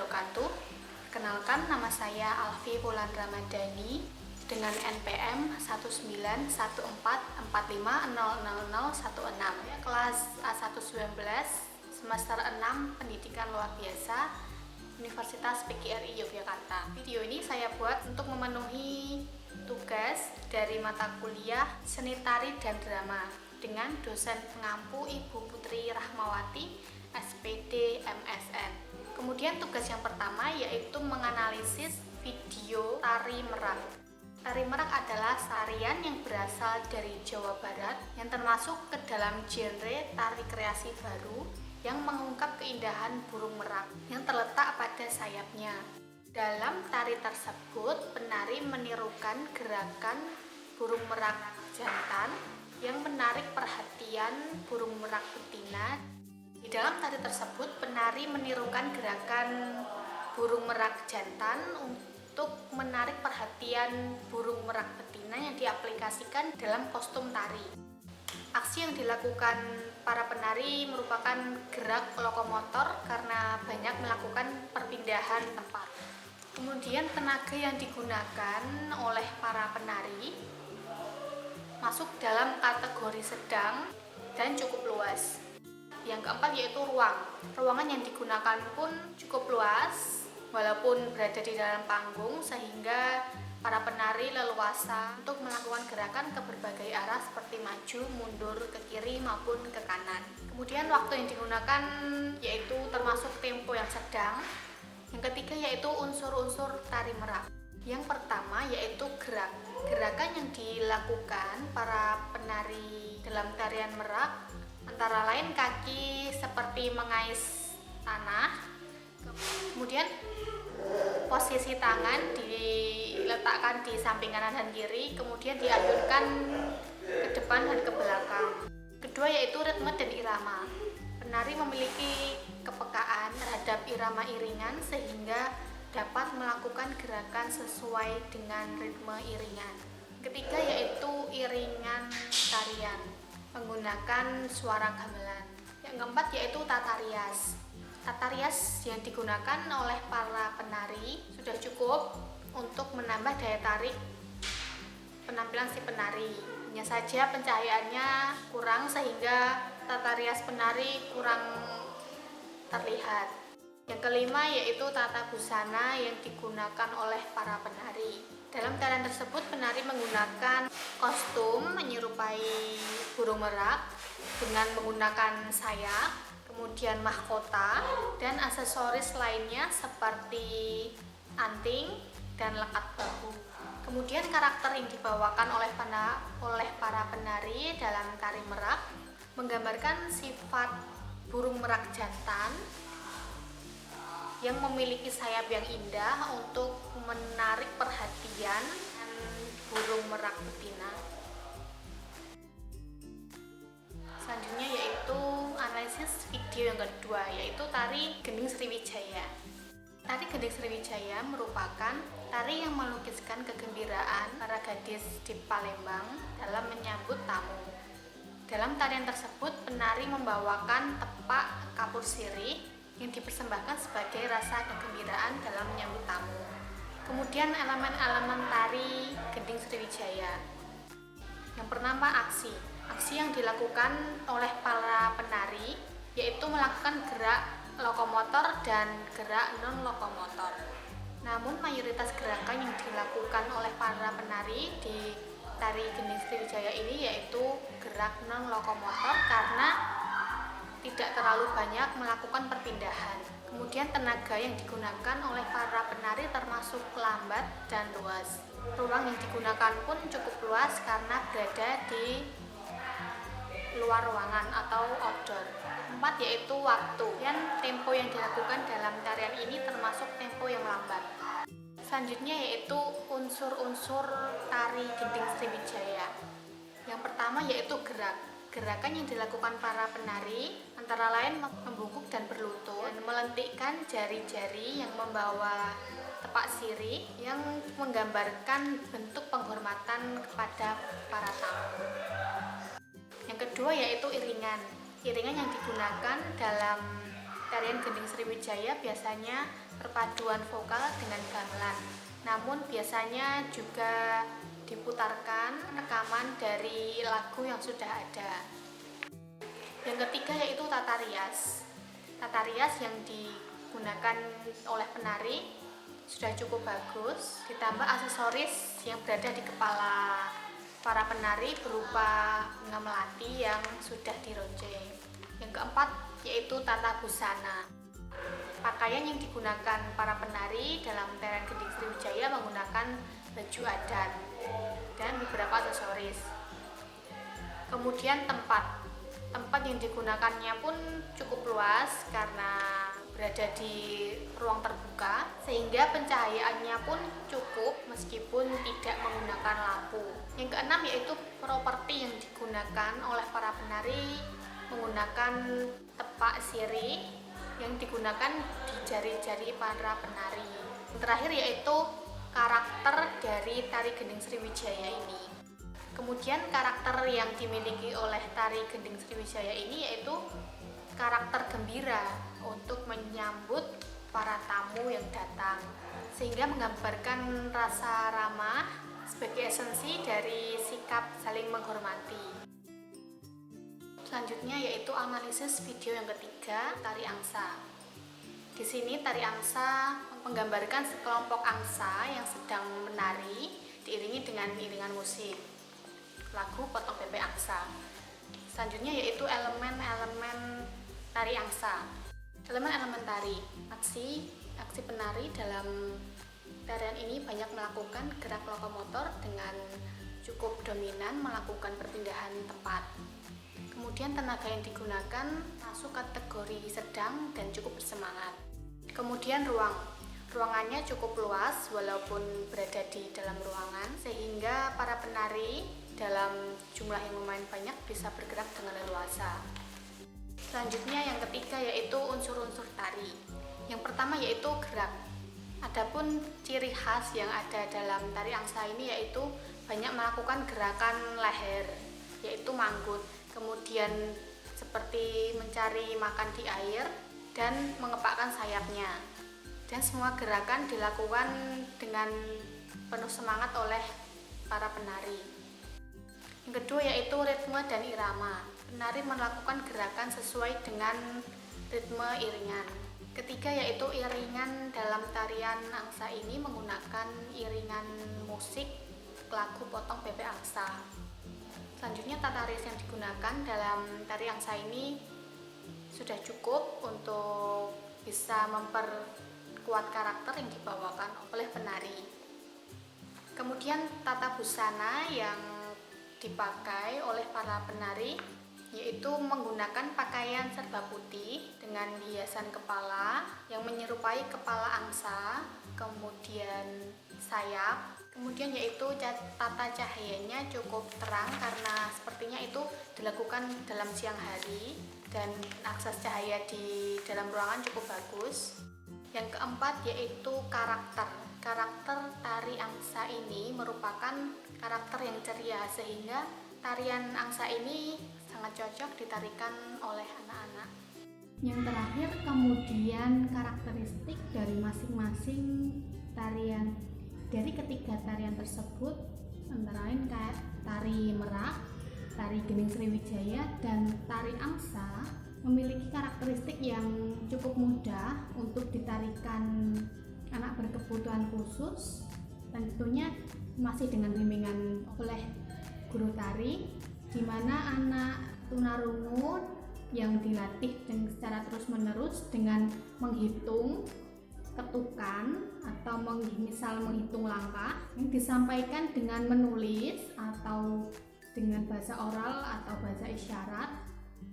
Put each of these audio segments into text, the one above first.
wabarakatuh. Kenalkan, nama saya Alfi Wulan Ramadhani dengan NPM 19144500016, kelas A119, semester 6 Pendidikan Luar Biasa, Universitas PGRI Yogyakarta. Video ini saya buat untuk memenuhi tugas dari mata kuliah Seni Tari dan Drama dengan dosen pengampu Ibu Putri Rahmawati, SPD MSN. Kemudian tugas yang pertama yaitu menganalisis video tari merak. Tari merak adalah tarian yang berasal dari Jawa Barat yang termasuk ke dalam genre tari kreasi baru yang mengungkap keindahan burung merak yang terletak pada sayapnya. Dalam tari tersebut, penari menirukan gerakan burung merak jantan yang menarik perhatian burung merak betina. Di dalam tari tersebut, penari menirukan gerakan burung merak jantan untuk menarik perhatian burung merak betina yang diaplikasikan dalam kostum tari. Aksi yang dilakukan para penari merupakan gerak lokomotor karena banyak melakukan perpindahan tempat. Kemudian tenaga yang digunakan oleh para penari masuk dalam kategori sedang dan cukup luas. Yang keempat yaitu ruang. Ruangan yang digunakan pun cukup luas walaupun berada di dalam panggung, sehingga para penari leluasa untuk melakukan gerakan ke berbagai arah seperti maju, mundur, ke kiri maupun ke kanan. Kemudian waktu yang digunakan yaitu termasuk tempo yang sedang. Yang ketiga yaitu unsur-unsur tari merak. Yang pertama yaitu gerak. Gerakan yang dilakukan para penari dalam tarian merak antara lain kaki seperti mengais tanah, kemudian posisi tangan diletakkan di samping kanan dan kiri, kemudian diayunkan ke depan dan ke belakang. Kedua yaitu ritme dan irama. Penari memiliki kepekaan terhadap irama iringan sehingga dapat melakukan gerakan sesuai dengan ritme iringan. Ketiga yaitu iringan tarian menggunakan suara gamelan. Yang keempat yaitu tata rias. Tata rias yang digunakan oleh para penari sudah cukup untuk menambah daya tarik penampilan si penari. Hanya saja pencahayaannya kurang sehingga tata rias penari kurang terlihat. Yang kelima yaitu tata busana yang digunakan oleh para penari. Dalam tarian tersebut, penari menggunakan kostum menyerupai burung merak dengan menggunakan sayap, kemudian mahkota, dan aksesoris lainnya seperti anting dan lekat bahu. Kemudian karakter yang dibawakan oleh para penari dalam tari merak menggambarkan sifat burung merak jantan yang memiliki sayap yang indah untuk menarik perhatian burung merak betina. Selanjutnya yaitu analisis video yang kedua, yaitu tari Gending Sriwijaya. Tari Gending Sriwijaya merupakan tari yang melukiskan kegembiraan para gadis di Palembang dalam menyambut tamu. Dalam tarian tersebut, penari membawakan tepak kapur sirih yang dipersembahkan sebagai rasa kegembiraan dalam menyambut tamu. Kemudian elemen-elemen tari Gending Sriwijaya. Yang pertama aksi. Aksi yang dilakukan oleh para penari yaitu melakukan gerak lokomotor dan gerak non-lokomotor. Namun mayoritas gerakan yang dilakukan oleh para penari di tari Gending Sriwijaya ini yaitu gerak non-lokomotor karena tidak terlalu banyak melakukan perpindahan. Kemudian tenaga yang digunakan oleh para penari termasuk lambat dan luas. Ruang yang digunakan pun cukup luas karena berada di luar ruangan atau outdoor. 4 yaitu waktu. Dan tempo yang dilakukan dalam tarian ini termasuk tempo yang lambat. Selanjutnya yaitu unsur-unsur tari Gending Sriwijaya. Yang pertama yaitu gerak. Gerakan yang dilakukan para penari antara lain membungkuk dan berlutut dan melentikkan jari-jari yang membawa tepak sirih yang menggambarkan bentuk penghormatan kepada para tamu. Yang kedua yaitu iringan. Iringan yang digunakan dalam Tarian Gending Sriwijaya biasanya perpaduan vokal dengan gamelan, namun biasanya juga diputarkan rekaman dari lagu yang sudah ada. Yang ketiga yaitu tata rias. Tata rias yang digunakan oleh penari sudah cukup bagus, ditambah aksesoris yang berada di kepala para penari berupa bunga melati yang sudah dironceng. Yang keempat yaitu tata busana. Pakaian yang digunakan para penari dalam tarian Gending Sriwijaya menggunakan baju adat dan beberapa aksesoris. Kemudian tempat yang digunakannya pun cukup luas karena berada di ruang terbuka, sehingga pencahayaannya pun cukup meskipun tidak menggunakan lampu. Yang keenam yaitu properti yang digunakan oleh para penari menggunakan tepak sirih yang digunakan di jari-jari para penari. Yang terakhir yaitu karakter dari tari Gending Sriwijaya ini. Kemudian karakter yang dimiliki oleh tari Gending Sriwijaya ini yaitu karakter gembira untuk menyambut para tamu yang datang, sehingga menggambarkan rasa ramah sebagai esensi dari sikap saling menghormati. Selanjutnya yaitu analisis video yang ketiga, tari angsa. Di sini tari angsa menggambarkan sekelompok angsa yang sedang menari diiringi dengan iringan musik lagu Potong Bebek Angsa. Selanjutnya yaitu elemen-elemen tari angsa. Elemen-elemen tari, aksi penari dalam tarian ini banyak melakukan gerak lokomotor dengan cukup dominan melakukan perpindahan tempat. Kemudian tenaga yang digunakan masuk kategori sedang dan cukup bersemangat. Kemudian ruangannya cukup luas walaupun berada di dalam ruangan, sehingga para penari dalam jumlah yang lumayan banyak bisa bergerak dengan leluasa. Selanjutnya yang ketiga yaitu unsur-unsur tari. Yang pertama yaitu gerak. Adapun ciri khas yang ada dalam tari angsa ini yaitu banyak melakukan gerakan leher, yaitu manggut, kemudian seperti mencari makan di air dan mengepakkan sayapnya. Dan semua gerakan dilakukan dengan penuh semangat oleh para penari. Yang kedua yaitu ritme dan irama. Penari melakukan gerakan sesuai dengan ritme iringan. Ketiga yaitu iringan. Dalam tarian angsa ini menggunakan iringan musik lagu Potong Bebek Angsa. Selanjutnya tata rias yang digunakan dalam tari angsa ini sudah cukup untuk bisa memperkuat karakter yang dibawakan oleh penari. Kemudian tata busana yang dipakai oleh para penari yaitu menggunakan pakaian serba putih dengan hiasan kepala yang menyerupai kepala angsa, kemudian sayap. Kemudian yaitu tata cahayanya cukup terang karena sepertinya itu dilakukan dalam siang hari dan akses cahaya di dalam ruangan cukup bagus. Yang keempat yaitu karakter. Karakter tari angsa ini merupakan karakter yang ceria, sehingga tarian angsa ini sangat cocok ditarikan oleh anak-anak. Yang terakhir kemudian karakteristik dari masing-masing tarian. Dari ketiga tarian tersebut antara lain kayak tari merak, tari Gending Sriwijaya, dan tari angsa memiliki karakteristik yang cukup mudah untuk ditarikan anak berkebutuhan khusus, dan tentunya masih dengan bimbingan oleh guru tari, di mana anak tunarungu yang dilatih secara terus-menerus dengan menghitung ketukan atau misal menghitung langkah yang disampaikan dengan menulis atau dengan bahasa oral atau bahasa isyarat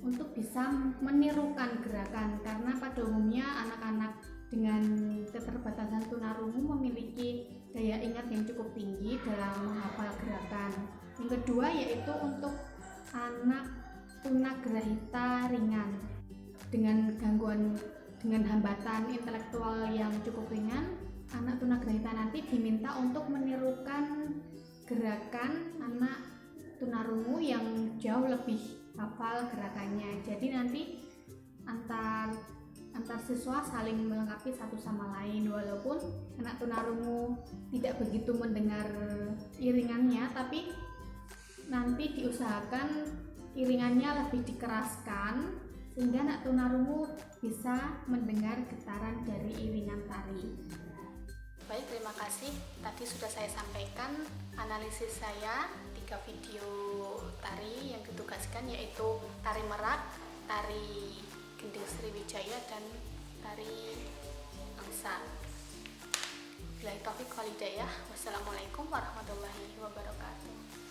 untuk bisa menirukan gerakan, karena pada umumnya anak-anak dengan keterbatasan tunarungu memiliki daya ingat yang cukup tinggi dalam menghafal gerakan. Yang kedua yaitu untuk anak tunagrahita ringan dengan hambatan intelektual yang cukup ringan, anak tunagrahita nanti diminta untuk menirukan gerakan anak tunarungu yang jauh lebih hafal gerakannya. Jadi nanti antar siswa saling melengkapi satu sama lain. Walaupun anak tunarungu tidak begitu mendengar iringannya, tapi nanti diusahakan iringannya lebih dikeraskan sehingga anak tunarungu bisa mendengar getaran dari iringan tari. Baik, terima kasih. Tadi sudah saya sampaikan analisis saya 3 video tari yang ditugaskan, yaitu tari merak, tari gending Sriwijaya, dan tari angsa. Billahi taufiq wal hidayah. Wassalamualaikum warahmatullahi wabarakatuh.